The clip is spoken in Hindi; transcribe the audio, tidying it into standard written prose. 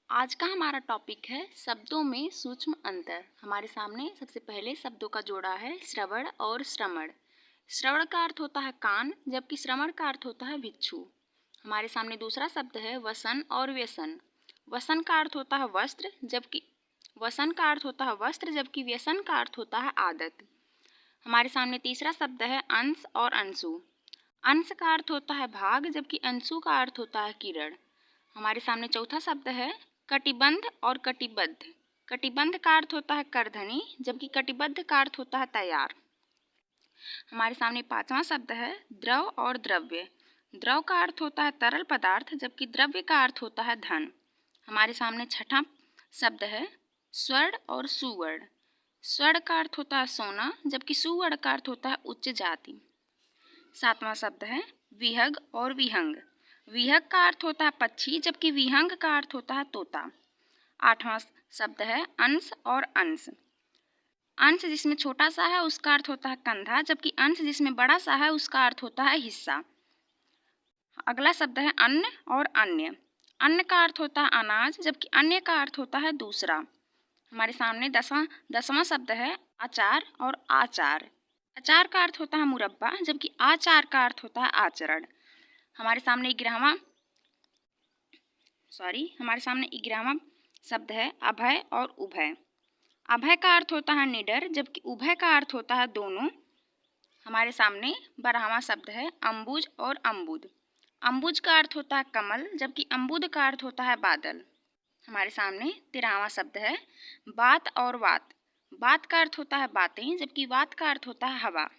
आज का हमारा टॉपिक है शब्दों में सूक्ष्म अंतर। हमारे सामने सबसे पहले शब्दों का जोड़ा है श्रवण और श्रमण। श्रवण का अर्थ होता है कान, जबकि श्रमण का अर्थ होता है भिक्षु। हमारे सामने दूसरा शब्द है वसन और व्यसन। वसन का अर्थ होता है वस्त्र, जबकि व्यसन का अर्थ होता है आदत। हमारे सामने तीसरा शब्द है अंश और अंशु। अंश का अर्थ होता है भाग, जबकि अंशु का अर्थ होता है किरण। हमारे सामने चौथा शब्द है कटिबंध और कटिबद्ध। कटिबंध का अर्थ होता है करधनी, जबकि कटिबद्ध का अर्थ होता है तैयार। हमारे सामने पांचवा शब्द है द्रव और द्रव्य। द्रव का अर्थ होता है तरल पदार्थ, जबकि द्रव्य का अर्थ होता है धन। हमारे सामने छठा शब्द है स्वर्ण और सुवर्ण। स्वर्ण का अर्थ होता है सोना, जबकि सुवर्ण का अर्थ होता है उच्च जाति। सातवां शब्द है विहग और विहंग। विहग का अर्थ होता है पक्षी, जबकि विहंग का अर्थ होता है तोता। आठवां शब्द है अंश और अंश। अंश जिसमें छोटा सा है उसका अर्थ होता है कंधा, जबकि अंश जिसमें बड़ा सा है उसका अर्थ होता है हिस्सा। अगला शब्द है अन्न और अन्य। अन्न का अर्थ होता है अनाज, जबकि अन्य का अर्थ होता है दूसरा। हमारे सामने दसवां शब्द है आचार और आचार। आचार का अर्थ होता है मुरब्बा, जबकि आचार का अर्थ होता है आचरण। हमारे सामने ग्यारहवां शब्द है अभय और उभय। अभय का अर्थ होता है निडर, जबकि उभय का अर्थ होता है दोनों। हमारे सामने 12वां शब्द है अम्बुज और अम्बुद। अम्बुज का अर्थ होता है कमल, जबकि अम्बुद का अर्थ होता है बादल। हमारे सामने 13वां शब्द है बात और वात। बात का अर्थ होता है बातें, जबकि वात का अर्थ होता है हवा।